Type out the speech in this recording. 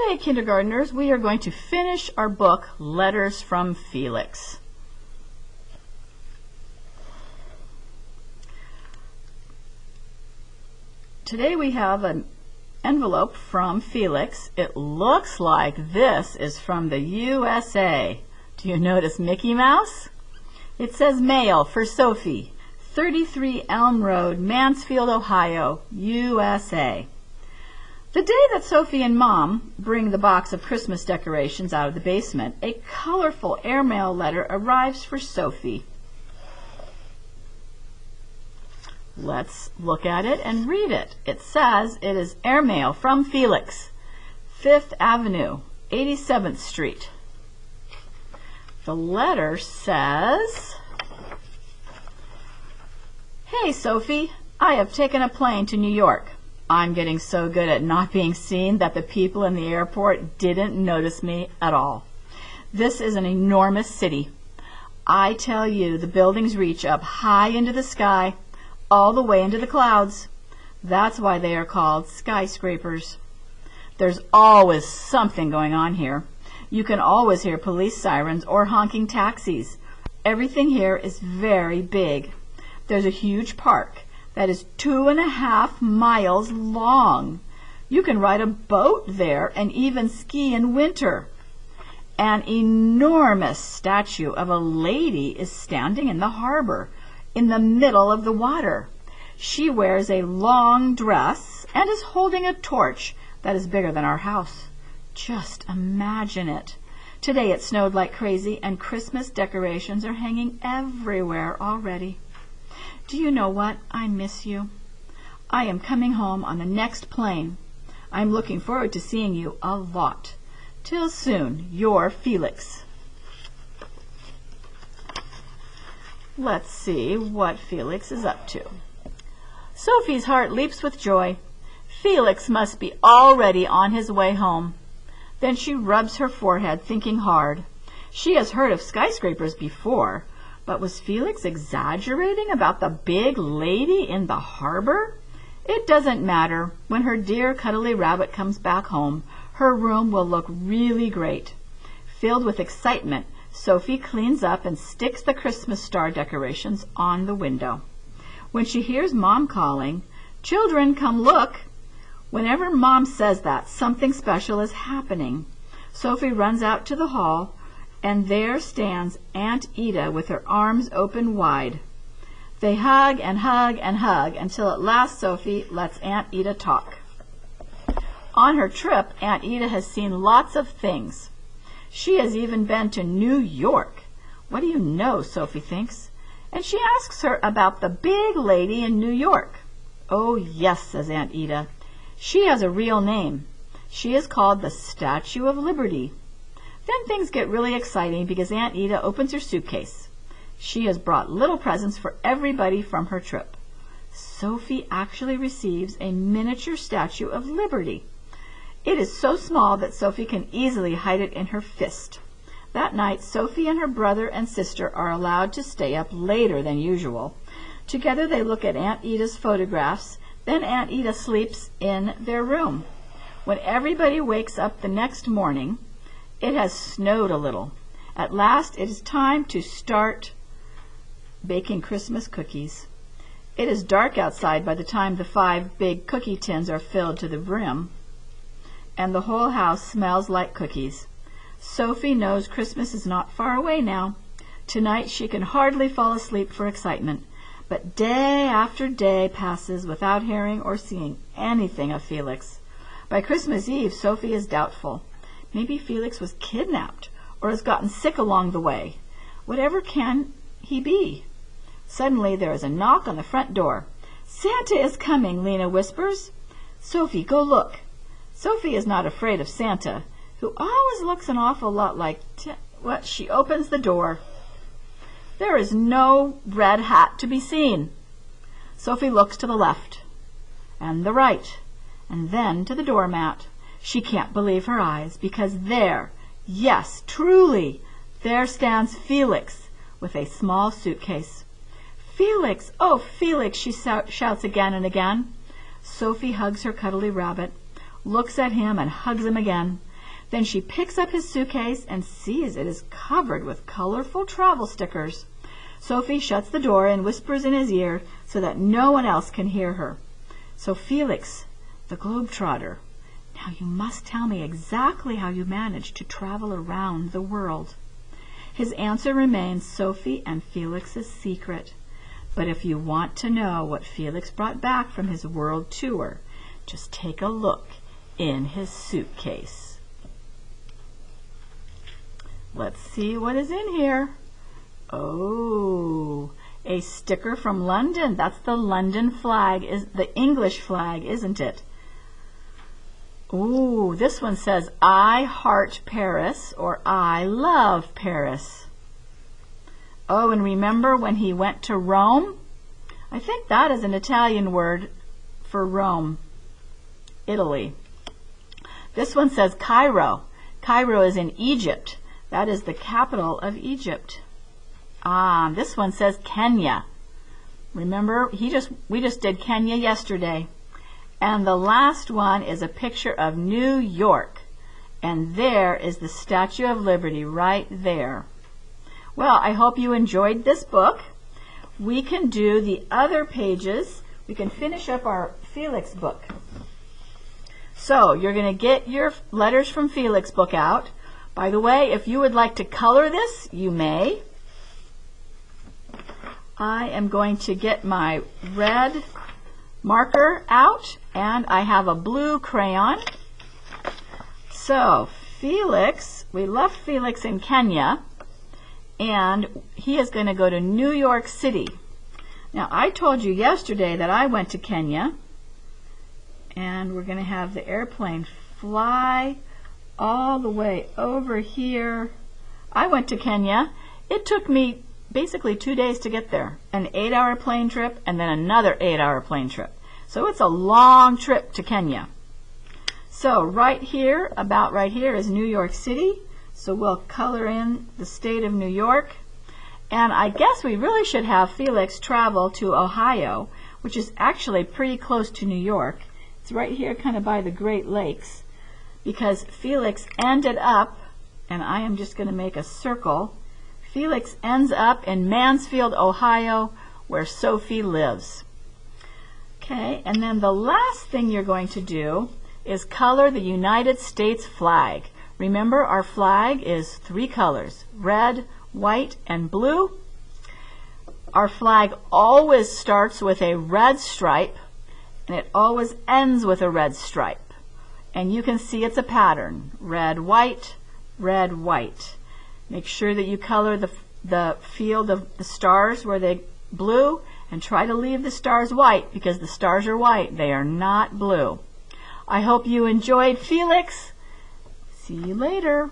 Today, kindergartners, we are going to finish our book, Letters from Felix. Today we have an envelope from Felix. It looks like this is from the USA. Do you notice Mickey Mouse? It says mail for Sophie, 33 Elm Road, Mansfield, Ohio, USA. The day that Sophie and Mom bring the box of Christmas decorations out of the basement, a colorful airmail letter arrives for Sophie. Let's look at it and read it. It says it is airmail from Felix, 5th Avenue, 87th Street. The letter says, "Hey Sophie, I have taken a plane to New York. I'm getting so good at not being seen that the people in the airport didn't notice me at all. This is an enormous city. I tell you, the buildings reach up high into the sky, all the way into the clouds. That's why they are called skyscrapers. There's always something going on here. You can always hear police sirens or honking taxis. Everything here is very big. There's a huge park that is 2.5 miles long. You can ride a boat there and even ski in winter. An enormous statue of a lady is standing in the harbor, in the middle of the water. She wears a long dress and is holding a torch that is bigger than our house. Just imagine it. Today it snowed like crazy and Christmas decorations are hanging everywhere already. Do you know what? I miss you. I am coming home on the next plane. I'm looking forward to seeing you a lot. Till soon, your Felix." Let's see what Felix is up to. Sophie's heart leaps with joy. Felix must be already on his way home. Then she rubs her forehead, thinking hard. She has heard of skyscrapers before, but was Felix exaggerating about the big lady in the harbor? It doesn't matter. When her dear cuddly rabbit comes back home, her room will look really great. Filled with excitement, Sophie cleans up and sticks the Christmas star decorations on the window. When she hears Mom calling, "Children, come look!" Whenever Mom says that, something special is happening. Sophie runs out to the hall, and there stands Aunt Ida with her arms open wide. They hug and hug and hug until at last Sophie lets Aunt Ida talk. On her trip, Aunt Ida has seen lots of things. She has even been to New York. What do you know, Sophie thinks. And she asks her about the big lady in New York. "Oh, yes," says Aunt Ida. "She has a real name. She is called the Statue of Liberty." Then things get really exciting because Aunt Ida opens her suitcase. She has brought little presents for everybody from her trip. Sophie actually receives a miniature Statue of Liberty. It is so small that Sophie can easily hide it in her fist. That night, Sophie and her brother and sister are allowed to stay up later than usual. Together they look at Aunt Ida's photographs, then Aunt Ida sleeps in their room. When everybody wakes up the next morning, it has snowed a little. At last it is time to start baking Christmas cookies. It is dark outside by the time the 5 big cookie tins are filled to the brim, and the whole house smells like cookies. Sophie knows Christmas is not far away now. Tonight she can hardly fall asleep for excitement, but day after day passes without hearing or seeing anything of Felix. By Christmas Eve, Sophie is doubtful. Maybe Felix was kidnapped or has gotten sick along the way. Whatever can he be? Suddenly there is a knock on the front door. "Santa is coming," Lena whispers. "Sophie, go look." Sophie is not afraid of Santa, who always looks an awful lot like she opens the door. There is no red hat to be seen. Sophie looks to the left and the right, and then to the doormat. She can't believe her eyes, because there, yes, truly, there stands Felix with a small suitcase. "Felix! Oh, Felix!" she shouts again and again. Sophie hugs her cuddly rabbit, looks at him and hugs him again. Then she picks up his suitcase and sees it is covered with colorful travel stickers. Sophie shuts the door and whispers in his ear so that no one else can hear her. So Felix, the globetrotter, now you must tell me exactly how you managed to travel around the world. His answer remains Sophie and Felix's secret. But if you want to know what Felix brought back from his world tour, just take a look in his suitcase. Let's see what is in here. Oh, a sticker from London. That's the London flag, is the English flag, isn't it? Ooh, this one says, I heart Paris, or I love Paris. Oh, and remember when he went to Rome? I think that is an Italian word for Rome, Italy. This one says Cairo. Cairo is in Egypt. That is the capital of Egypt. This one says Kenya. Remember, we just did Kenya yesterday. And the last one is a picture of New York. And there is the Statue of Liberty right there. Well, I hope you enjoyed this book. We can do the other pages. We can finish up our Felix book. So you're going to get your letters from Felix book out. By the way, if you would like to color this, you may. I am going to get my red marker out, and I have a blue crayon. So Felix, we left Felix in Kenya, and he is going to go to New York City. Now, I told you yesterday that I went to Kenya, and we're going to have the airplane fly all the way over here. I went to Kenya. It took me basically 2 days to get there, an 8-hour plane trip and then another 8-hour plane trip. So it's a long trip to Kenya. So right here, about right here, is New York City. So we'll color in the state of New York. And I guess we really should have Felix travel to Ohio, which is actually pretty close to New York. It's right here kind of by the Great Lakes, because Felix ended up, and I am just going to make a circle, Felix ends up in Mansfield, Ohio, where Sophie lives. Okay, and then the last thing you're going to do is color the United States flag. Remember, our flag is 3 colors, red, white, and blue. Our flag always starts with a red stripe, and it always ends with a red stripe. And you can see it's a pattern, red, white, red, white. Make sure that you color the field of the stars where they blue, and try to leave the stars white, because the stars are white. They are not blue. I hope you enjoyed Felix. See you later.